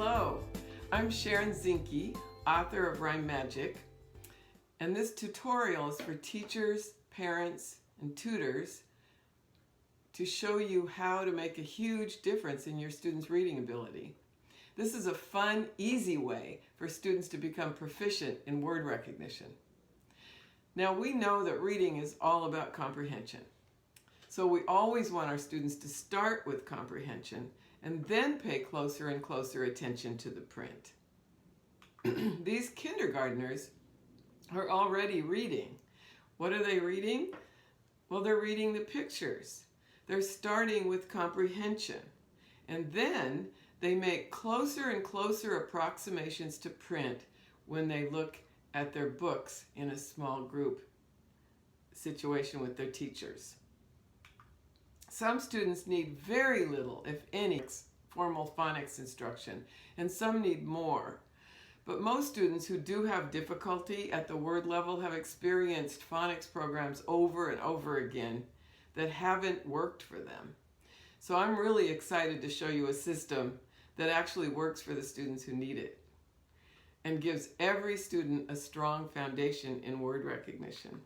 Hello, I'm Sharon Zinke, author of Rime Magic, and this tutorial is for teachers, parents, and tutors to show you how to make a huge difference in your students' reading ability. This is a fun, easy way for students to become proficient in word recognition. Now, we know that reading is all about comprehension. So we always want our students to start with comprehension and then pay closer and closer attention to the print. These kindergartners are already reading. What are they reading? Well, they're reading the pictures. They're starting with comprehension. And then they make closer and closer approximations to print when they look at their books in a small group situation with their teachers. Some students need very little, if any, formal phonics instruction, and some need more. But most students who do have difficulty at the word level have experienced phonics programs over and over again that haven't worked for them. So I'm really excited to show you a system that actually works for the students who need it and gives every student a strong foundation in word recognition.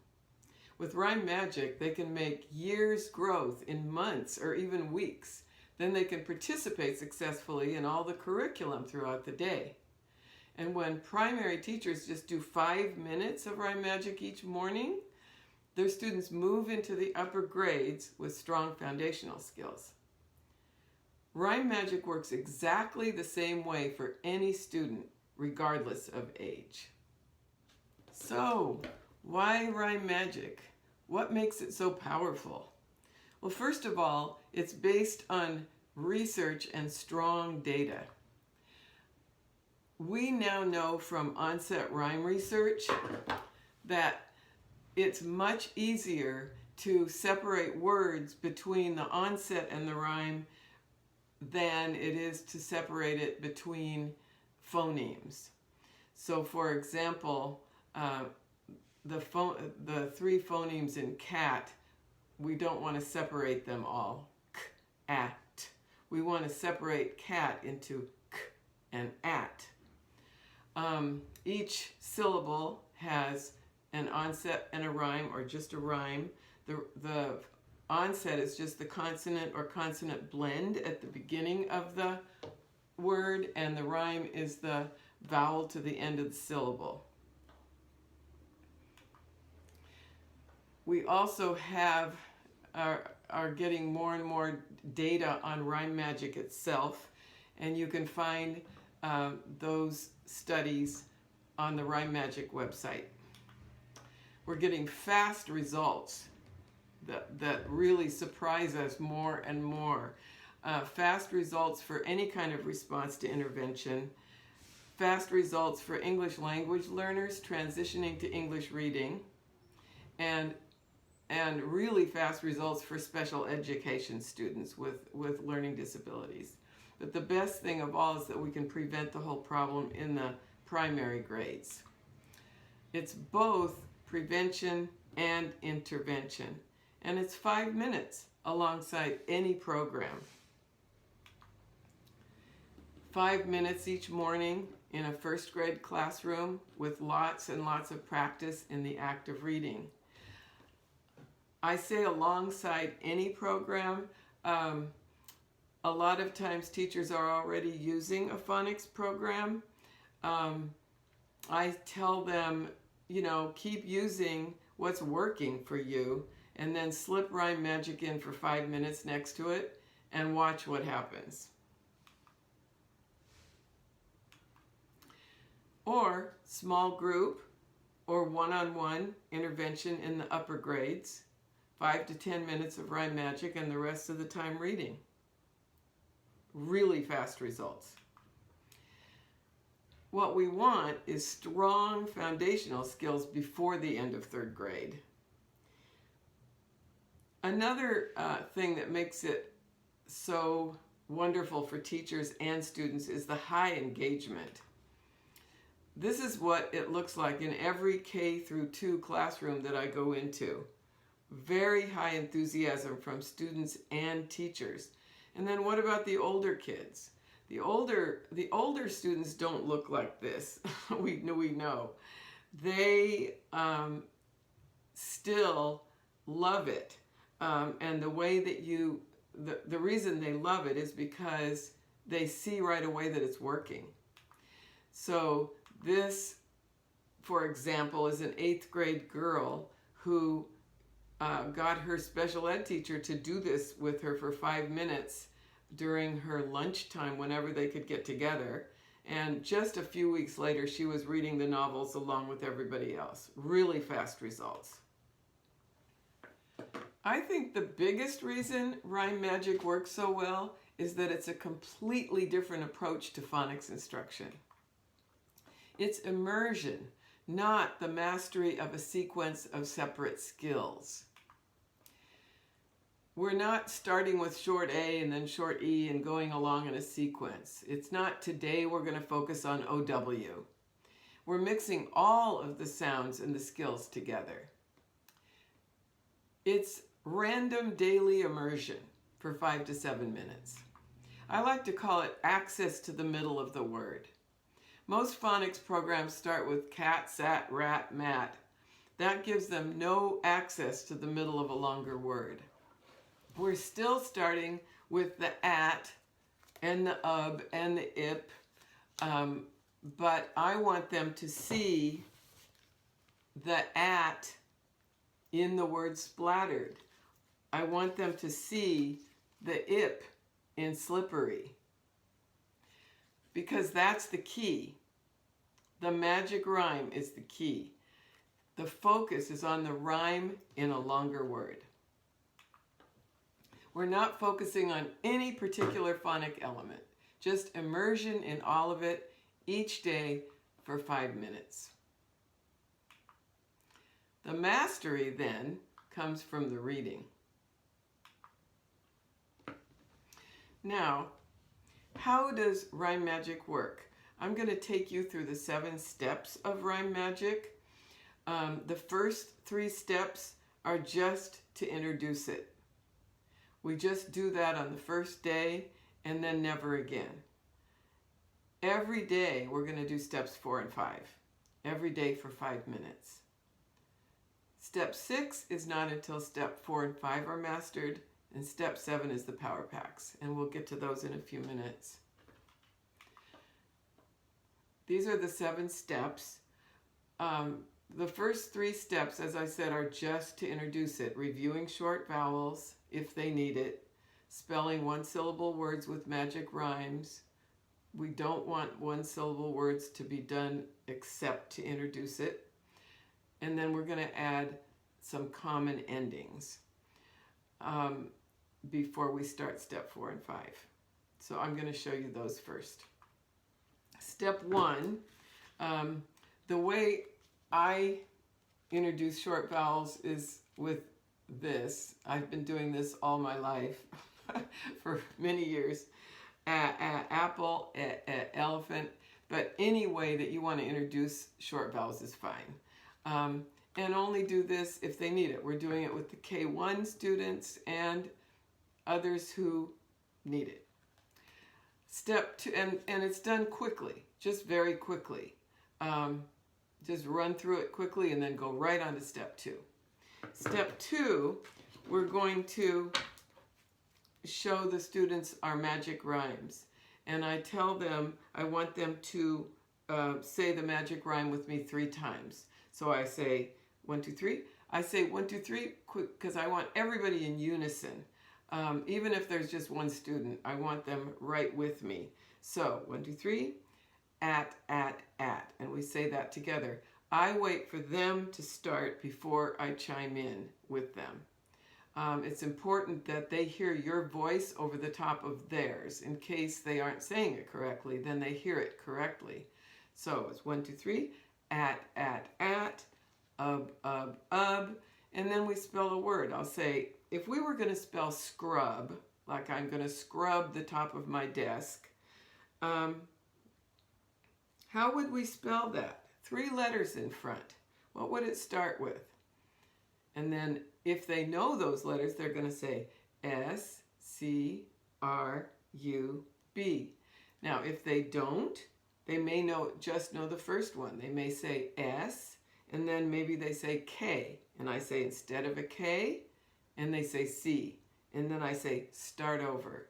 With Rime Magic, they can make years' growth in months or even weeks. Then they can participate successfully in all the curriculum throughout the day. And when primary teachers just do 5 minutes of Rime Magic each morning, their students move into the upper grades with strong foundational skills. Rime Magic works exactly the same way for any student, regardless of age. So, why Rime Magic? What makes it so powerful? Well, first of all, it's based on research and strong data. We now know from onset rhyme research that it's much easier to separate words between the onset and the rhyme than it is to separate it between phonemes. So, for example, the 3 phonemes in cat, we don't want to separate them all. K, at. We want to separate cat into k and at. Each syllable has an onset and a rhyme, or just a rhyme. The onset is just the consonant or consonant blend at the beginning of the word, and the rhyme is the vowel to the end of the syllable. We also are getting more and more data on Rime Magic itself, and you can find those studies on the Rime Magic website. We're getting fast results that really surprise us more and more. Fast results for any kind of response to intervention, fast results for English language learners transitioning to English reading, and really fast results for special education students with learning disabilities. But the best thing of all is that we can prevent the whole problem in the primary grades. It's both prevention and intervention, and it's 5 minutes alongside any program. 5 minutes each morning in a first grade classroom with lots and lots of practice in the act of reading. I say alongside any program. A lot of times teachers are already using a phonics program. I tell them, keep using what's working for you, and then slip Rime Magic in for 5 minutes next to it and watch what happens. Or small group or one-on-one intervention in the upper grades. 5 to 10 minutes of Rime Magic and the rest of the time reading. Really fast results. What we want is strong foundational skills before the end of 3rd grade. Another thing that makes it so wonderful for teachers and students is the high engagement. This is what it looks like in every K through 2 classroom that I go into. Very high enthusiasm from students and teachers. And then what about the older kids? The older students don't look like this. we know. They still love it. And the way that the reason they love it is because they see right away that it's working. So this, for example, is an 8th grade girl who got her special ed teacher to do this with her for 5 minutes during her lunchtime whenever they could get together. And just a few weeks later, she was reading the novels along with everybody else. Really fast results. I think the biggest reason Rime Magic works so well is that it's a completely different approach to phonics instruction. It's immersion, not the mastery of a sequence of separate skills. We're not starting with short A and then short E and going along in a sequence. It's not today we're going to focus on OW. We're mixing all of the sounds and the skills together. It's random daily immersion for 5 to 7 minutes. I like to call it access to the middle of the word. Most phonics programs start with cat, sat, rat, mat. That gives them no access to the middle of a longer word. We're still starting with the at and the and the ip, but I want them to see the at in the word splattered. I want them to see the ip in slippery, because that's the key. The magic rhyme is the key. The focus is on the rhyme in a longer word. We're not focusing on any particular phonic element, just immersion in all of it each day for 5 minutes. The mastery then comes from the reading. Now, how does Rime Magic work? I'm going to take you through the 7 steps of Rime Magic. The first 3 steps are just to introduce it. We just do that on the first day and then never again. Every day we're going to do steps 4 and 5. Every day for 5 minutes. Step 6 is not until step 4 and 5 are mastered, and step 7 is the power packs, and we'll get to those in a few minutes. These are the 7 steps. The first 3 steps, as I said, are just to introduce it. Reviewing short vowels, if they need it. Spelling 1-syllable words with magic rhymes. We don't want 1-syllable words to be done except to introduce it. And then we're going to add some common endings before we start step 4 and 5. So I'm going to show you those first. Step 1, the way I introduce short vowels is with this. I've been doing this all my life for many years. Apple, elephant, but any way that you want to introduce short vowels is fine. And only do this if they need it. We're doing it with the K1 students and others who need it. Step 2, and it's done quickly, just very quickly. Just run through it quickly and then go right on to step 2. Step 2, we're going to show the students our magic rhymes. And I tell them, I want them to say the magic rhyme with me 3 times. So I say 1, 2, 3. I say 1, 2, 3 quick because I want everybody in unison. Even if there's just one student, I want them right with me. So 1, 2, 3, at, and we say that together. I wait for them to start before I chime in with them. It's important that they hear your voice over the top of theirs. In case they aren't saying it correctly, then they hear it correctly. So it's 1, 2, 3, at, and then we spell a word. I'll say, if we were going to spell scrub, like I'm going to scrub the top of my desk, how would we spell that? 3 letters in front. What would it start with? And then if they know those letters, they're going to say S-C-R-U-B. Now, if they don't, they may just know the first one. They may say S, and then maybe they say K, and I say instead of a K, and they say C, and then I say start over.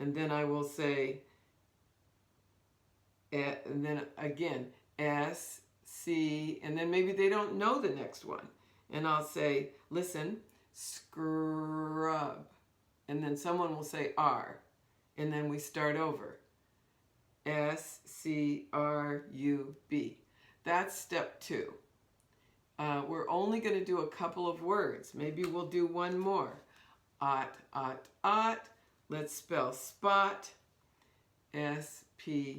And then I will say, and then again, S, C, and then maybe they don't know the next one. And I'll say, listen, scrub. And then someone will say R, and then we start over. S-C-R-U-B. That's step 2. We're only going to do a couple of words. Maybe we'll do one more. Ot, ot, ot. Let's spell spot. S-P-O-T.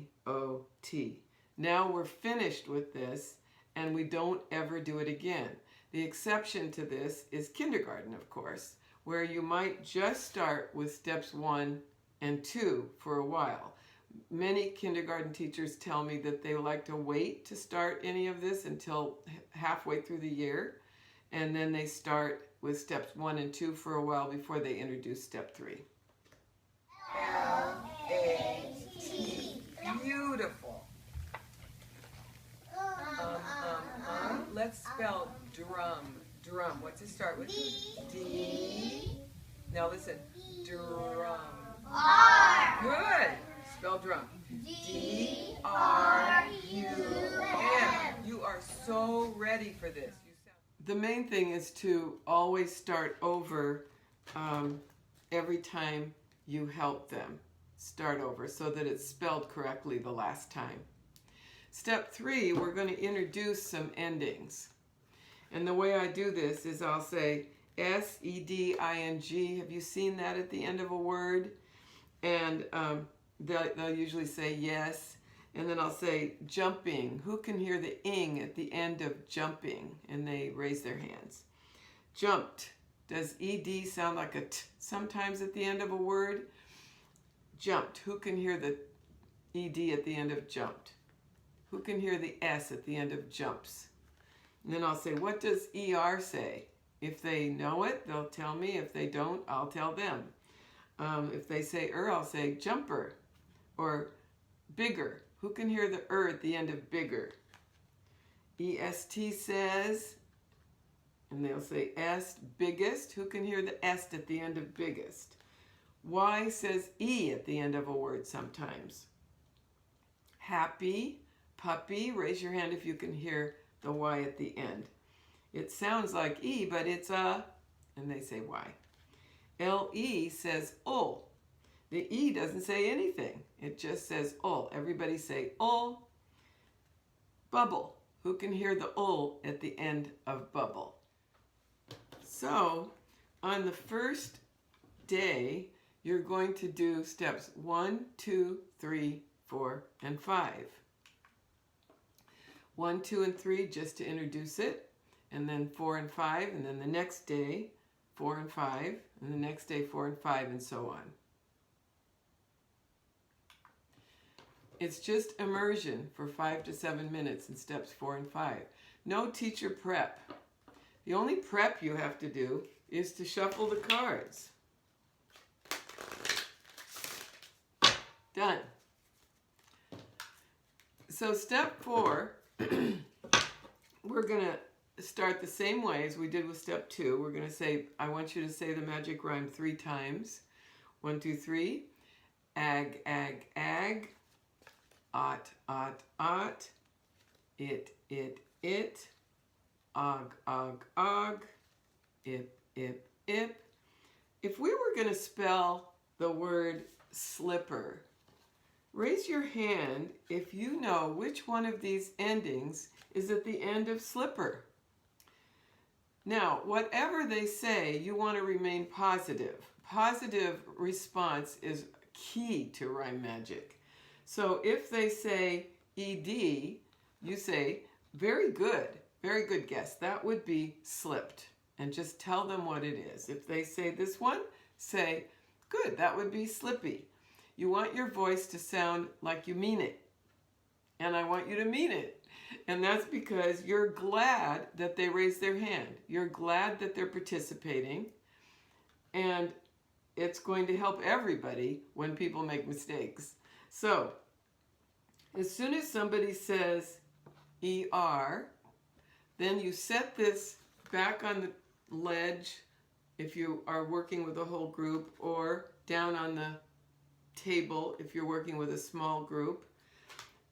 Now we're finished with this, and we don't ever do it again. The exception to this is kindergarten, of course, where you might just start with steps 1 and 2 for a while. Many kindergarten teachers tell me that they like to wait to start any of this until halfway through the year, and then they start with steps 1 and 2 for a while before they introduce step 3. L-A-T. Beautiful. Let's spell drum. Drum. What's it start with? D. Now listen. Drum. R. Good. Spell drum. D-R-U-M. You are so ready for this. The main thing is to always start over every time you help them. Start over so that it's spelled correctly the last time. Step 3, we're going to introduce some endings. And the way I do this is I'll say S-E-D-I-N-G. Have you seen that at the end of a word? And they'll usually say yes. And then I'll say jumping. Who can hear the ing at the end of jumping? And they raise their hands. Jumped. Does ed sound like a t sometimes at the end of a word? Jumped. Who can hear the ed at the end of jumped? Who can hear the s at the end of jumps? And then I'll say, what does er say? If they know it, they'll tell me. If they don't, I'll tell them. If they say I'll say jumper or bigger. Who can hear the at the end of bigger? EST says, and they'll say est, biggest. Who can hear the est at the end of biggest? Y says E at the end of a word sometimes. Happy, puppy. Raise your hand if you can hear the Y at the end. It sounds like E, but it's a, and they say Y. L-E says ul. The E doesn't say anything. It just says ul. Everybody say ul. Bubble. Who can hear the ul at the end of bubble? So, on the first day, you're going to do steps 1, 2, 3, 4, and 5. 1, 2, and 3 just to introduce it, and then 4 and 5, and then the next day 4 and 5, and the next day 4 and 5, and so on. It's just immersion for 5 to 7 minutes in steps 4 and 5. No teacher prep. The only prep you have to do is to shuffle the cards. Done. So step 4, we're going to start the same way as we did with step 2. We're going to say, I want you to say the magic rhyme 3 times. 1, 2, 3. Ag, ag, ag. Ot, ot, ot. It, it. Og, og, og. Ip, ip, ip. If we were going to spell the word slipper, raise your hand if you know which one of these endings is at the end of slipper. Now, whatever they say, you want to remain positive. Positive response is key to Rime Magic. So if they say ED, you say, very good guess. That would be slipped. And just tell them what it is. If they say this one, say, good, that would be slippy. You want your voice to sound like you mean it. And I want you to mean it. And that's because you're glad that they raised their hand. You're glad that they're participating. And it's going to help everybody when people make mistakes. So, as soon as somebody says ER, then you set this back on the ledge if you are working with a whole group, or down on the table if you're working with a small group.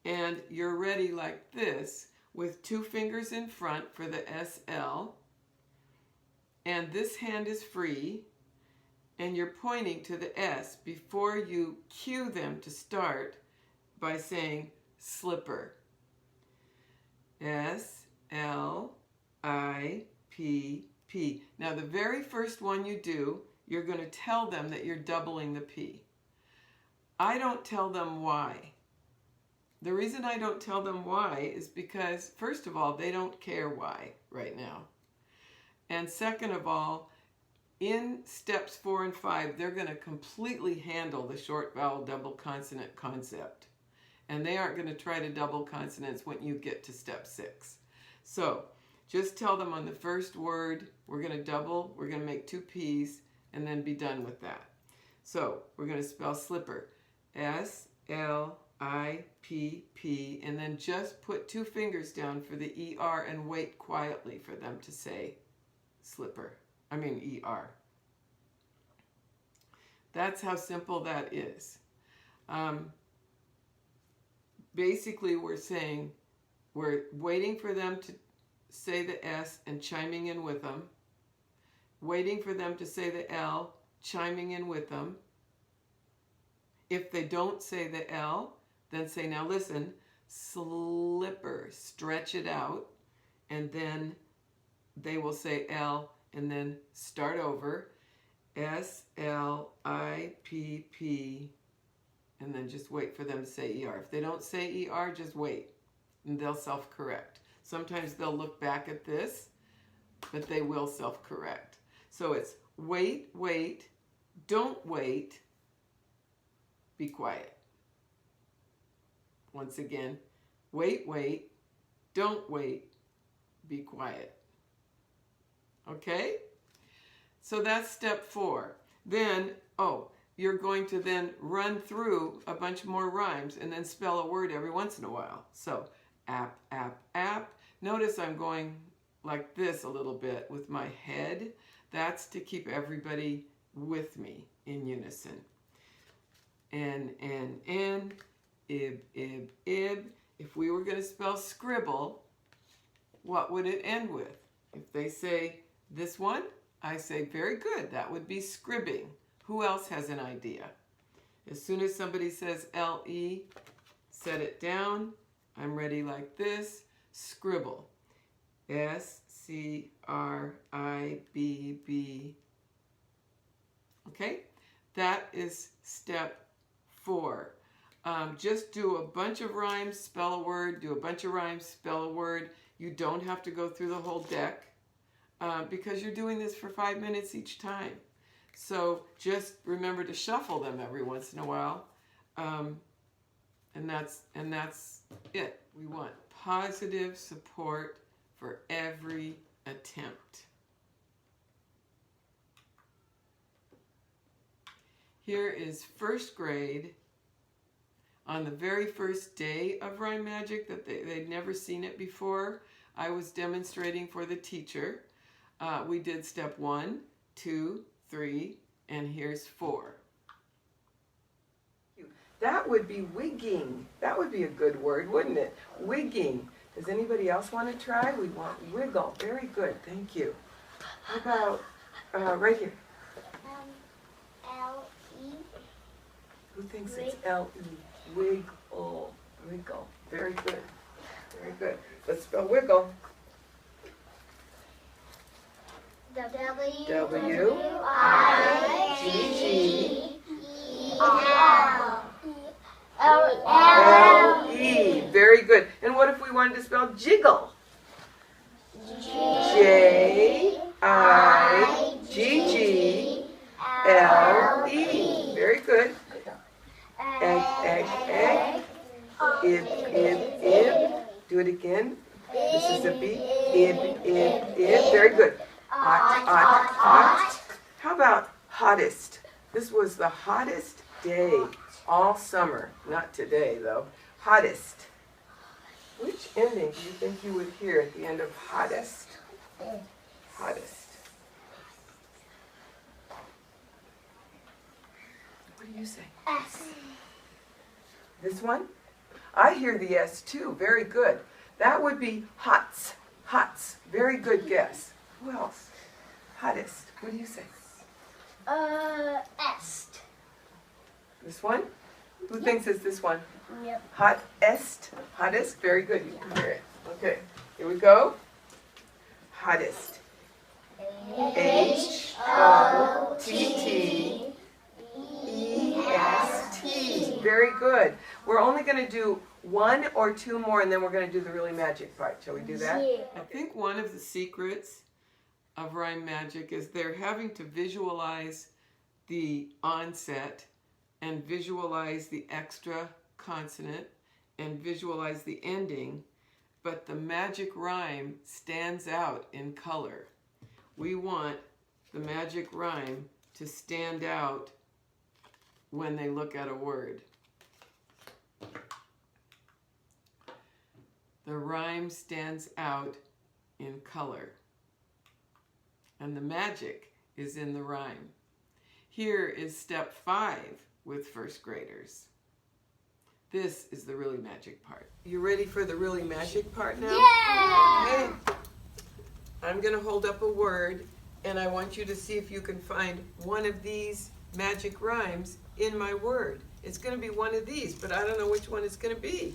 And you're ready like this with 2 fingers in front for the SL. And this hand is free. And you're pointing to the S before you cue them to start by saying slipper. S-L-I-P-P. Now the very first one you do, you're going to tell them that you're doubling the P. I don't tell them why. The reason I don't tell them why is because, first of all, they don't care why right now. And second of all, in steps 4 and 5, they're going to completely handle the short vowel double consonant concept. And they aren't going to try to double consonants when you get to step 6. So just tell them on the first word, we're going to double, we're going to make 2 P's, and then be done with that. So we're going to spell slipper. S-L-I-P-P, and then just put 2 fingers down for the ER and wait quietly for them to say slipper. ER. That's how simple that is. Basically, we're waiting for them to say the S and chiming in with them. Waiting for them to say the L, chiming in with them. If they don't say the L, then say, now listen, slipper, stretch it out, and then they will say L, and then start over, S-L-I-P-P, and then just wait for them to say ER. If they don't say ER, just wait, and they'll self-correct. Sometimes they'll look back at this, but they will self-correct. So it's wait, wait, don't wait, be quiet. Once again, wait, wait, don't wait, be quiet. Okay? So that's step 4. Then, you're going to then run through a bunch more rhymes and then spell a word every once in a while. So, app, app, app. Notice I'm going like this a little bit with my head. That's to keep everybody with me in unison. N, ib, ib, ib. If we were going to spell scribble, what would it end with? If they say this one, I say, very good, that would be scribbing. Who else has an idea? As soon as somebody says L-E, set it down. I'm ready like this. Scribble. S-C-R-I-B-B. Okay? That is step 4. Just do a bunch of rhymes, spell a word, do a bunch of rhymes, spell a word. You don't have to go through the whole deck because you're doing this for 5 minutes each time. So just remember to shuffle them every once in a while. And that's it. We want positive support for every attempt. Here is first grade on the very first day of Rime Magic that they'd never seen it before. I was demonstrating for the teacher. We did step 1, 2, 3, and here's 4. That would be wigging. That would be a good word, wouldn't it? Wigging. Does anybody else want to try? We want wiggle. Very good. Thank you. How about right here? L-E. Who thinks it's L-E? Wiggle. Wiggle. Very good. Very good. Let's spell wiggle. W-I-G-G-E-L-E. Very good. And what if we wanted to spell jiggle? J-I-G-G-L-E. Very good. Egg, egg, egg. Ib, ib, ib. Do it again. This is a B. Ib, ib, ib. Very good. Hot, hot, hot. How about hottest? This was the hottest day, all summer. Not today, though. Hottest. Which ending do you think you would hear at the end of hottest? Hottest. What do you say? S. This one? I hear the S too. Very good. That would be hots. Hots. Very good guess. Who else? Hottest. What do you say? Est. This one? Who thinks it's this one? Yep. Hottest. Hottest. Very good. You can hear it. Okay. Here we go. Hottest. H-O-T-T-E-S-T. Very good. We're only going to do one or two more, and then we're going to do the really magic part. Shall we do that? Yeah. I think one of the secrets of Rime Magic is they're having to visualize the onset and visualize the extra consonant and visualize the ending, but the magic rhyme stands out in color. We want the magic rhyme to stand out when they look at a word. The rhyme stands out in color. And the magic is in the rhyme. Here is step 5 with first graders. This is the really magic part. You ready for the really magic part now? Yeah! Okay. I'm going to hold up a word, and I want you to see if you can find one of these magic rhymes in my word. It's going to be one of these, but I don't know which one it's going to be.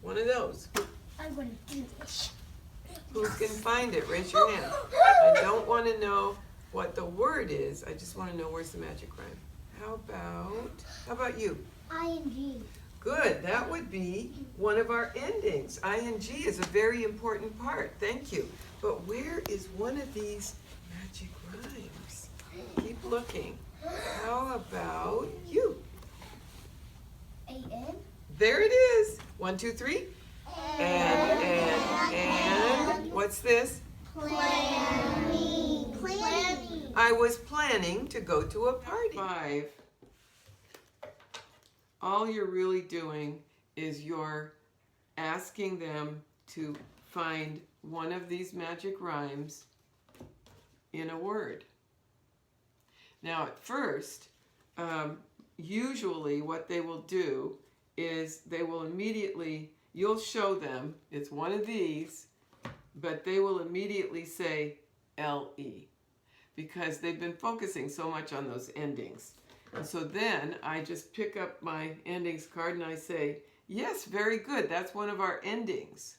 One of those. I'm going to do this. Who can find it? Raise your hand. I don't want to know what the word is. I just want to know where's the magic rhyme. How about you? ING. Good. That would be one of our endings. ING is a very important part. Thank you. But where is one of these magic rhymes? Keep looking. How about you? AN. There it is. 1, 2, 3. And. What's this? Planning. I was planning to go to a party. 5. All you're really doing is you're asking them to find one of these magic rhymes in a word. Now at first, usually what they will do is they will immediately, you'll show them it's one of these, but they will immediately say L-E because they've been focusing so much on those endings. And so then I just pick up my endings card and I say, yes, very good, that's one of our endings.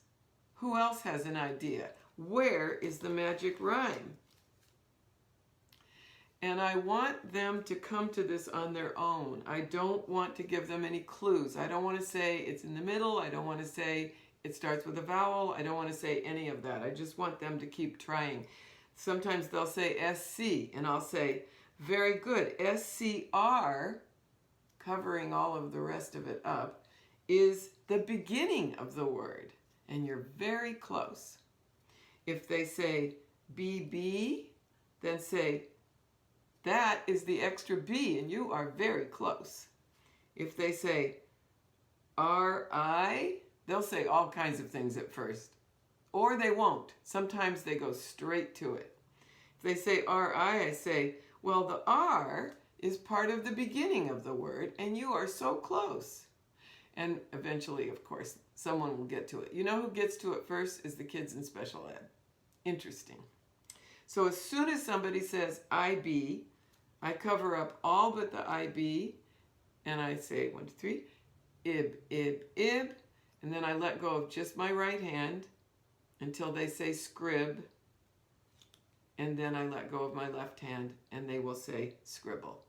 Who else has an idea? Where is the magic rhyme? And I want them to come to this on their own. I don't want to give them any clues. I don't want to say it's in the middle. I don't want to say it starts with a vowel. I don't want to say any of that. I just want them to keep trying. Sometimes they'll say SC, and I'll say, very good. SCR, covering all of the rest of it up, is the beginning of the word, and you're very close. If they say BB, then say, that is the extra B, and you are very close. If they say RI, they'll say all kinds of things at first, or they won't. Sometimes they go straight to it. If they say RI, I say, well, the R is part of the beginning of the word, and you are so close. And eventually, of course, someone will get to it. You know who gets to it first is the kids in special ed. Interesting. So as soon as somebody says IB, I cover up all but the IB, and I say 1, 2, 3, IB, IB, IB, and then I let go of just my right hand until they say scrib, and then I let go of my left hand, and they will say scribble.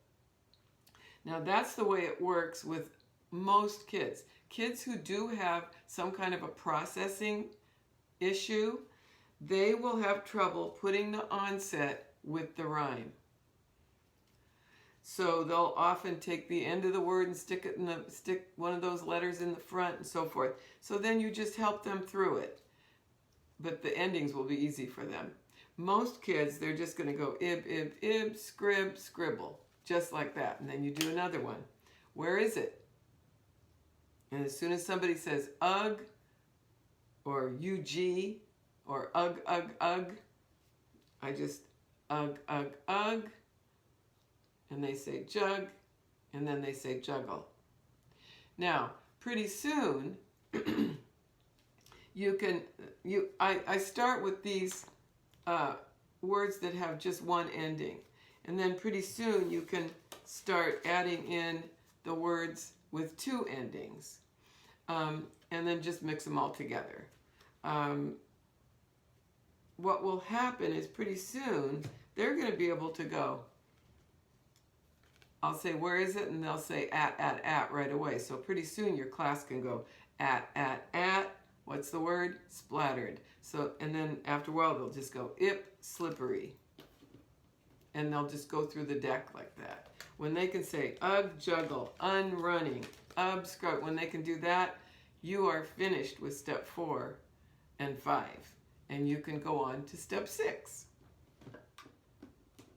Now that's the way it works with most kids. Kids who do have some kind of a processing issue, they will have trouble putting the onset with the rhyme. So they'll often take the end of the word and stick one of those letters in the front and so forth. So then you just help them through it. But the endings will be easy for them. Most kids, they're just going to go ib, ib, ib, scrib, scribble, just like that. And then you do another one. where is it? And as soon as somebody says ugh or UG or ugh, ugh, ugh, I just ugh, ugh, ugh, and they say jug, and then they say juggle. Now, pretty soon, I start with these words that have just one ending. And then pretty soon you can start adding in the words with two endings. And then just mix them all together. What will happen is pretty soon they're going to be able to go, I'll say, where is it? And they'll say at right away. So pretty soon your class can go at, what's the word? Splattered. So, and then after a while they'll just go ip, slippery. And they'll just go through the deck like that. When they can say ugh, juggle, unrunning, scrub, when they can do that, you are finished with step 4 and 5. And you can go on to step 6.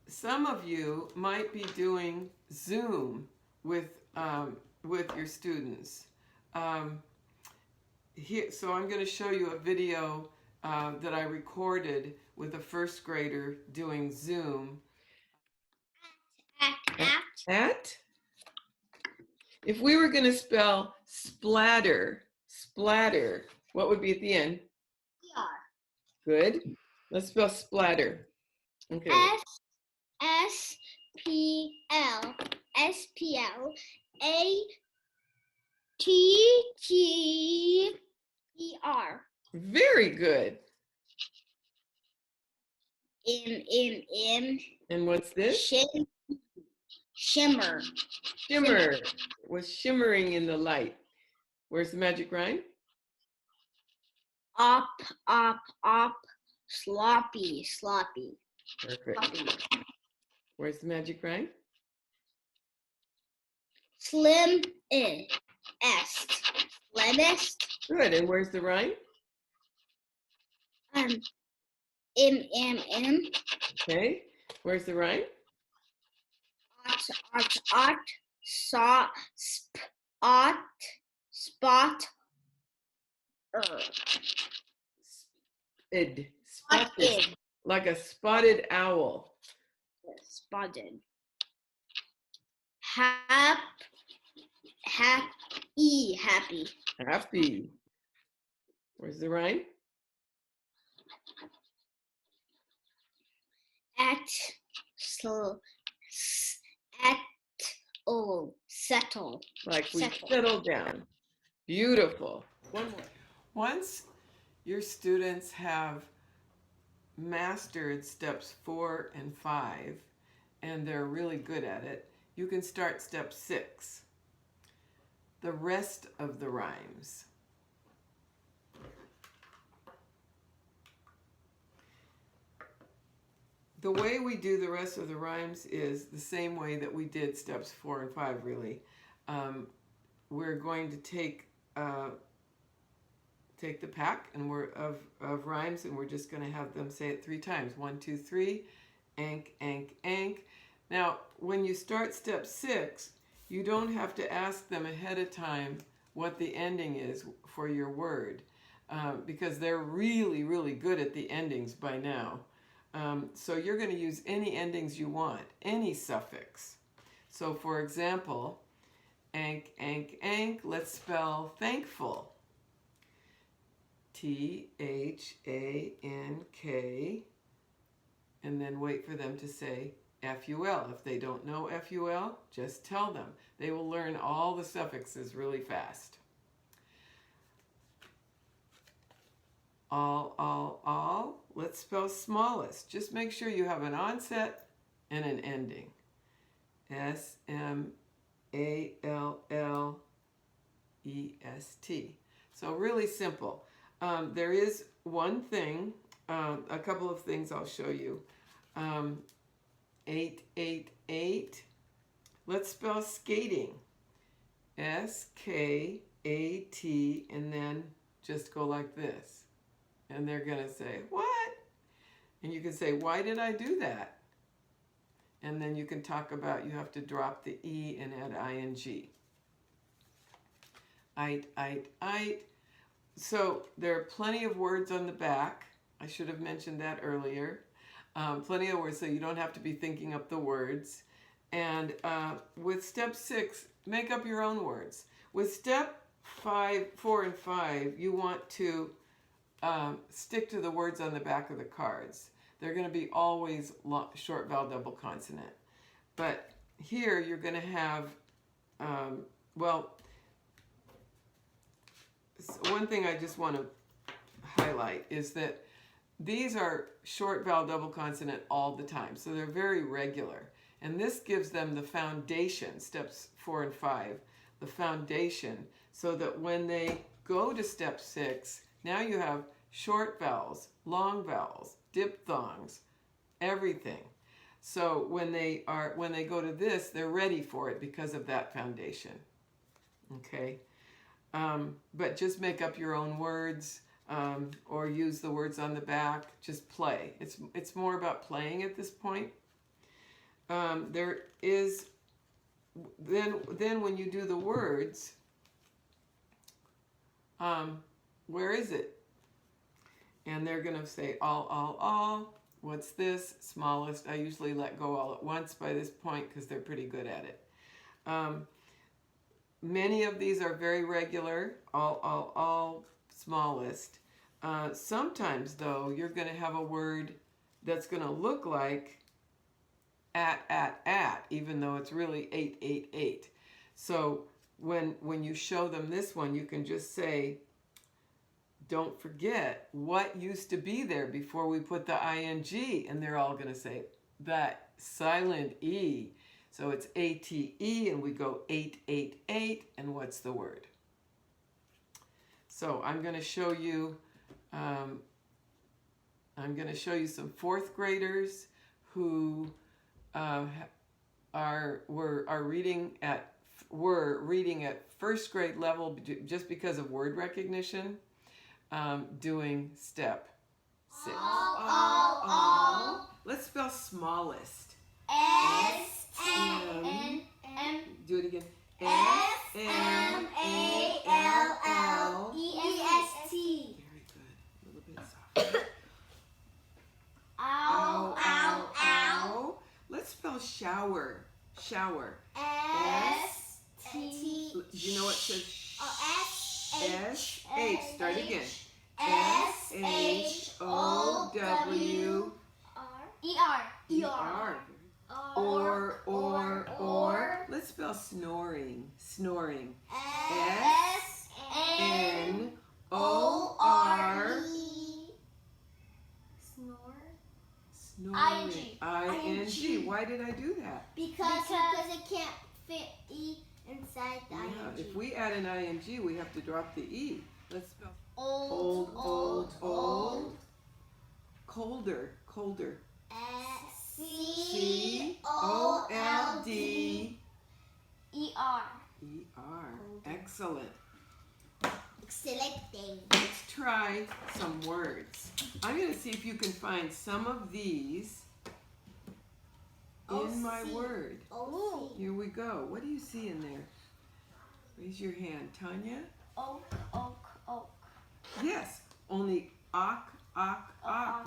Some of you might be doing Zoom with your students. So I'm going to show you a video that I recorded with a first grader doing Zoom. At? If we were going to spell splatter, what would be at the end? Good. Let's spell splatter. Okay. S-P-L-A-T-T-E-R. Very good. M. And what's this? Shimmer. Shimmer. Was shimmering in the light. Where's the magic rhyme? Up, sloppy. Perfect. Where's the magic rhyme? Slimmest. Good. And where's the rhyme? M. Okay. Where's the rhyme? Spot. Spotted. Like a spotted owl. Spotted. Happy. Happy. Where's the rhyme? Settle. Like we settle down. Beautiful. One more. Once your students have mastered steps 4 and 5, and they're really good at it, you can start step 6, the rest of the rhymes. The way we do the rest of the rhymes is the same way that we did steps 4 and 5, really. We're going to take the pack and of rhymes, and we're just going to have them say it 3 times. 1, 2, 3, ank, ank, ank. Now, when you start step 6, you don't have to ask them ahead of time what the ending is for your word, because they're really, really good at the endings by now. So you're going to use any endings you want, any suffix. So for example, ank, ank, ank, let's spell thankful. T-H-A-N-K, and then wait for them to say F-U-L. If they don't know F-U-L, just tell them. They will learn all the suffixes really fast. All. Let's spell smallest. Just make sure you have an onset and an ending. S-M-A-L-L-E-S-T. So really simple. There is one thing, a couple of things I'll show you. 888. Let's spell skating. S-K-A-T, and then just go like this. And they're going to say, what? And you can say, why did I do that? And then you can talk about, you have to drop the E and add ing. ite. So there are plenty of words on the back. I should have mentioned that earlier. Plenty of words, so you don't have to be thinking up the words. And with step 6, make up your own words. With step 4 and 5, you want to stick to the words on the back of the cards. They're going to be always short vowel double consonant. But here you're going to have, one thing I just want to highlight is that these are short vowel double consonant all the time, so they're very regular. And this gives them the foundation, steps 4 and 5, the foundation, so that when they go to step 6, now you have short vowels, long vowels, diphthongs, everything. So when they go to this, they're ready for it because of that foundation. Okay? But just make up your own words, or use the words on the back. Just play. It's more about playing at this point. There is then when you do the words, where is it? And they're going to say all. What's this? Smallest. I usually let go all at once by this point because they're pretty good at it. Many of these are very regular, all, smallest. Sometimes, though, you're going to have a word that's going to look like at, even though it's really 8. So when you show them this one, you can just say, don't forget what used to be there before we put the ing, and they're all going to say that silent E. So it's ATE, and we go 8, and what's the word? So I'm going to show you some 4th graders who were reading at first grade level just because of word recognition, doing step 6. All. Let's spell smallest. S-M-M. Do it again. S-M-A-L-L-E-S-T. Very good. A little bit softer. Ow. Let's spell shower. S-T. Do you know what says S-H? Start again. S-H-O-W. E-R. Or. Let's spell snoring. S-N-O-R. Snoring. I-N-G. Why did I do that? Because it can't fit E inside the ing. If we add an ing, we have to drop the E. Let's spell Old. Colder. C-O-L-D-E-R. Excellent. Selecting. Let's try some words. I'm going to see if you can find some of these in my word. Oh. Here we go. What do you see in there? Raise your hand. Tanya? Oak. Yes. Only ock.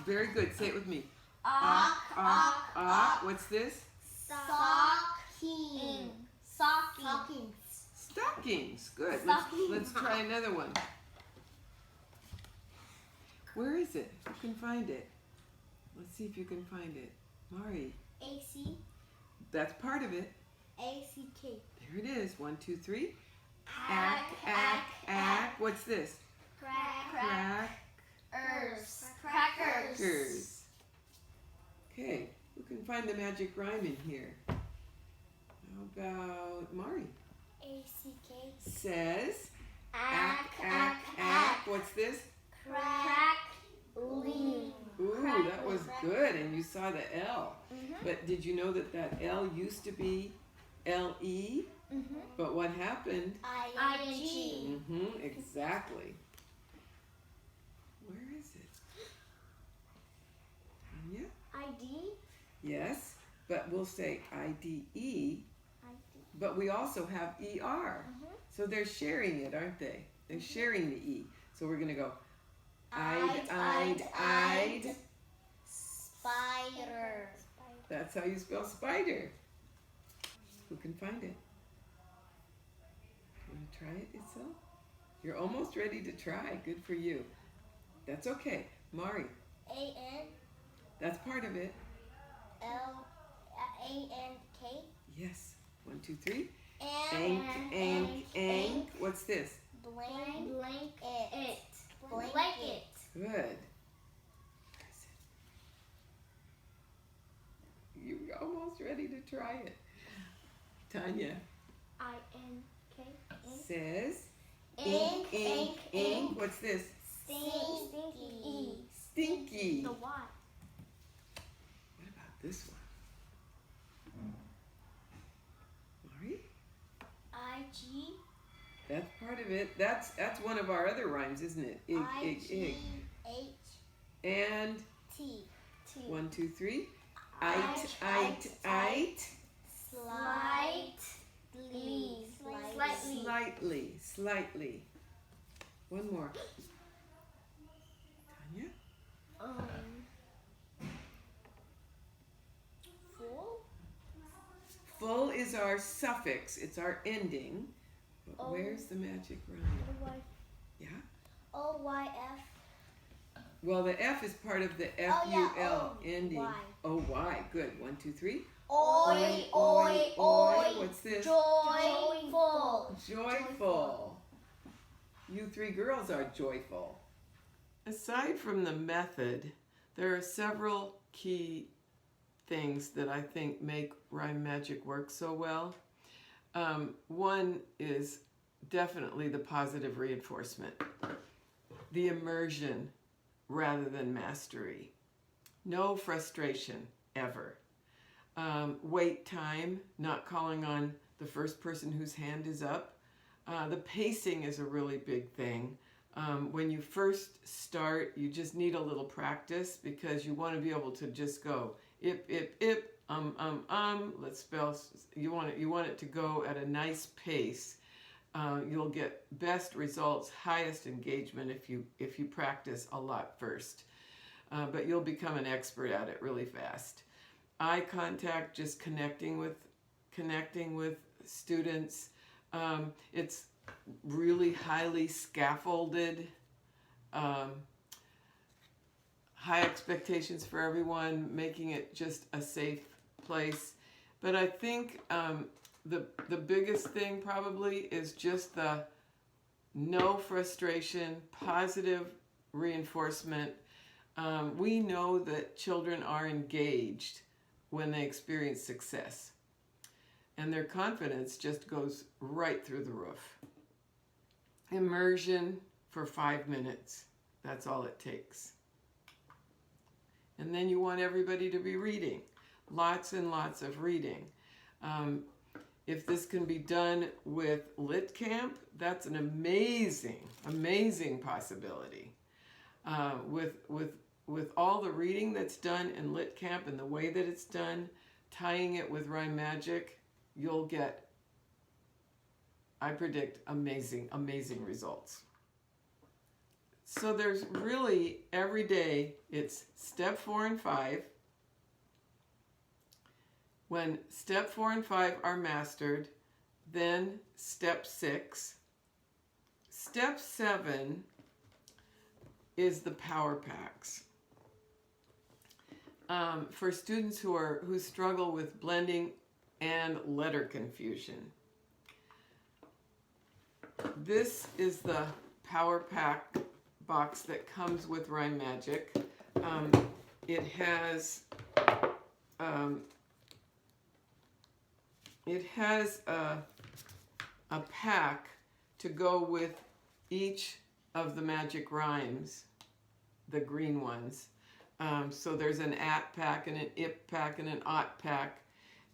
Very good. Say it with me. Ock. What's this? Stockings. Good. Let's try another one. Where is it? You can find it. Let's see if you can find it. Mari. A-C. That's part of it. A-C-K. There it is. 1, 2, 3. Ack. What's this? Crackers. Okay. Who can find the magic rhyme in here? How about Mari? A-C-K. Says Ack. What's this? Crackling. Ooh, that was good, and you saw the L. But did you know that L used to be L-E? But what happened? I-N-G. Exactly. Where is it? Tanya? I-D. Yes, but we'll say I-D-E. but we also have ER. So they're sharing it, aren't they? They're sharing the E. So we're going to go I'd. Spider. That's how you spell spider. Who can find it? You want to try it yourself? You're almost ready to try. Good for you. That's okay. Mari. A-N. That's part of it. L-A-N-K. Yes. 1, 2, 3. Ank. What's this? Blanket. Good. You're almost ready to try it. Tanya I-N-K. says Ink. What's this? Stinky. Stinky. The Y. What about this one? Mari? I-G. That's part of it. That's one of our other rhymes, isn't it? Ig. I-G-H. And T. 1, 2, 3. Ite. Slightly. One more. Tanya? Full. Full is our suffix. It's our ending. But where's the magic rhyme? Yeah? O-Y-F. Well, the F is part of the F-U-L ending. Y. O-Y. Good. 1, 2, 3. Oi. What's this? Joyful. Joyful. You three girls are joyful. Aside from the method, there are several key things that I think make Rime Magic work so well. One is definitely the positive reinforcement, the immersion rather than mastery. No frustration, ever. Wait time, not calling on the first person whose hand is up. The pacing is a really big thing. When you first start, you just need a little practice because you want to be able to just go ip, let's spell. You want it to go at a nice pace. You'll get best results, highest engagement if you practice a lot first. But you'll become an expert at it really fast. Eye contact, just connecting with students. It's really highly scaffolded. High expectations for everyone, making it just a safe place. But I think the biggest thing probably is just the no frustration, positive reinforcement. We know that children are engaged when they experience success, and their confidence just goes right through the roof. Immersion for 5 minutes, that's all it takes. And then you want everybody to be reading, lots and lots of reading. If this can be done with Lit Camp, that's an amazing possibility. With all the reading that's done in Lit Camp and the way that it's done, tying it with Rime Magic, you'll get, I predict, amazing results. So there's really, every day, it's step 4 and 5. When step 4 and 5 are mastered, then step 6. Step 7 is the power packs. For students who struggle with blending and letter confusion. This is the power pack box that comes with Rime Magic. It has a pack to go with each of the magic rhymes, the green ones. So there's an at pack and an ip pack and an ot pack.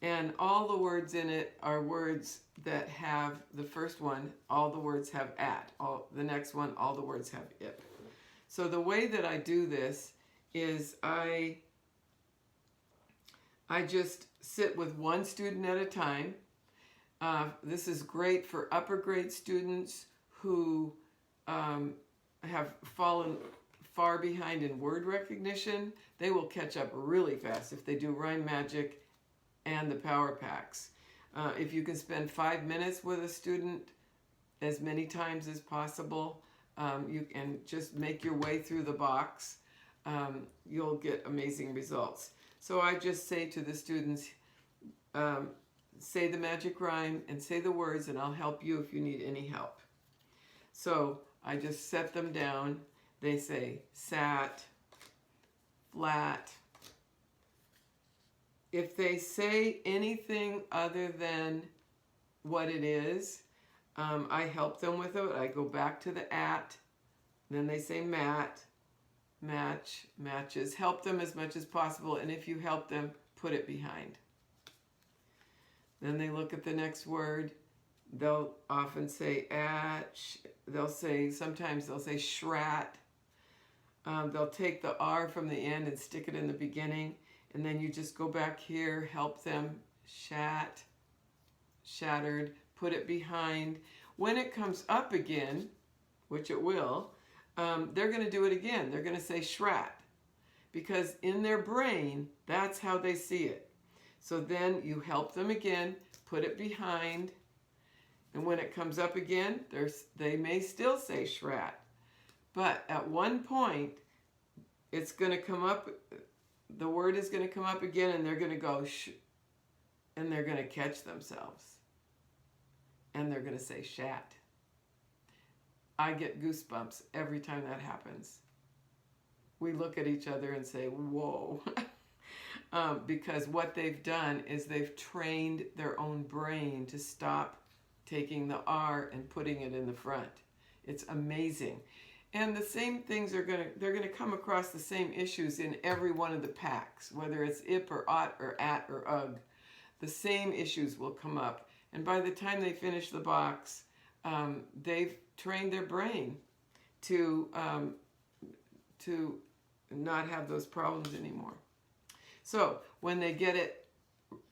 And all the words in it are words that have, the first one, all the words have at. The next one, all the words have ip. So the way that I do this is I just sit with one student at a time. This is great for upper grade students who have fallen far behind in word recognition. They will catch up really fast if they do Rime Magic and the Power Packs. If you can spend 5 minutes with a student as many times as possible, you can just make your way through the box, you'll get amazing results. So I just say to the students, say the magic rhyme and say the words, and I'll help you if you need any help. So I just set them down. They say sat, flat. If they say anything other than what it is, I help them with it. I go back to the at, then they say mat, match, matches. Help them as much as possible, and if you help them, put it behind. Then they look at the next word. They'll often say at, sometimes they'll say shrat. They'll take the R from the end and stick it in the beginning, and then you just go back here, help them, shat, shattered, put it behind. When it comes up again, which it will, they're going to do it again. They're going to say shrat, because in their brain, that's how they see it. So then you help them again, put it behind, and when it comes up again, they may still say shrat. But at one point, it's going to come up, the word is going to come up again, and they're going to go sh, and they're going to catch themselves. And they're going to say shat. I get goosebumps every time that happens. We look at each other and say, whoa. Because what they've done is they've trained their own brain to stop taking the R and putting it in the front. It's amazing. And the same things they're going to come across the same issues in every one of the packs, whether it's ip or ot or at or ugh. The same issues will come up. And by the time they finish the box, they've trained their brain to not have those problems anymore. So when they get it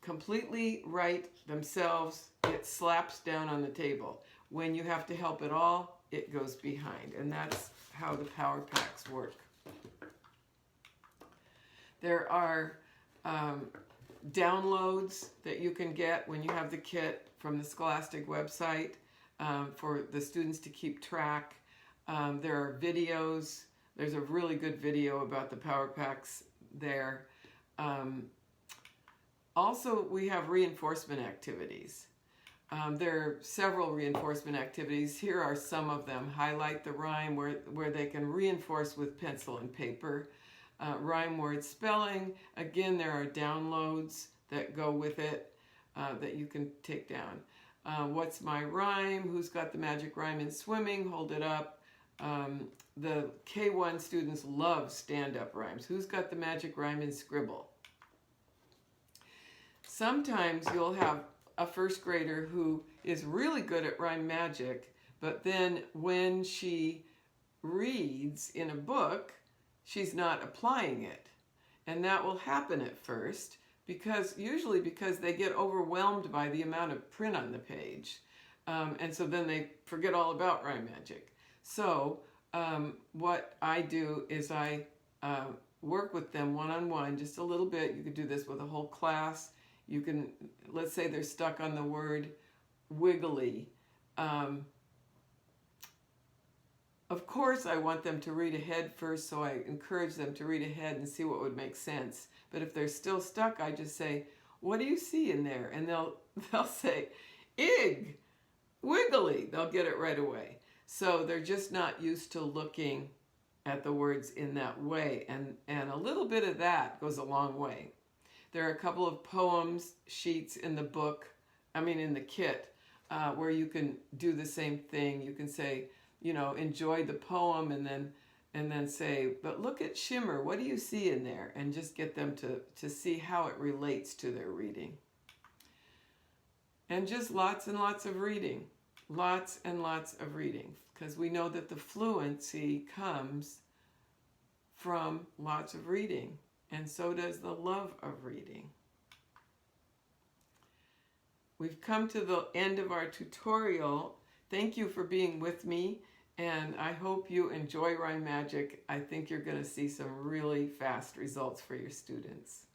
completely right themselves, it slaps down on the table. When you have to help it all, it goes behind. And that's how the Power Packs work. There are downloads that you can get when you have the kit from the Scholastic website for the students to keep track. There are videos. There's a really good video about the Power Packs there. Also, we have reinforcement activities. There are several reinforcement activities. Here are some of them. Highlight the rhyme where they can reinforce with pencil and paper. Rhyme word spelling. Again, there are downloads that go with it that you can take down. What's my rhyme? Who's got the magic rhyme in swimming? Hold it up. The K1 students love stand-up rhymes. Who's got the magic rhyme in scribble? Sometimes you'll have a first grader who is really good at Rime Magic, but then when she reads in a book, she's not applying it. And that will happen at first, usually because they get overwhelmed by the amount of print on the page. And so then they forget all about Rime Magic. So what I do is I work with them one-on-one just a little bit. You could do this with a whole class. You can, let's say they're stuck on the word wiggly. Of course, I want them to read ahead first, so I encourage them to read ahead and see what would make sense. But if they're still stuck, I just say, what do you see in there? And they'll say, ig, wiggly. They'll get it right away. So they're just not used to looking at the words in that way. And a little bit of that goes a long way. There are a couple of poems sheets in the book, in the kit, where you can do the same thing. You can say, enjoy the poem and then say, but look at shimmer. What do you see in there? And just get them to see how it relates to their reading. And just lots and lots of reading. Lots and lots of reading. Because we know that the fluency comes from lots of reading. And so does the love of reading. we've come to the end of our tutorial. Thank you for being with me, and I hope you enjoy Rime Magic. I think you're going to see some really fast results for your students.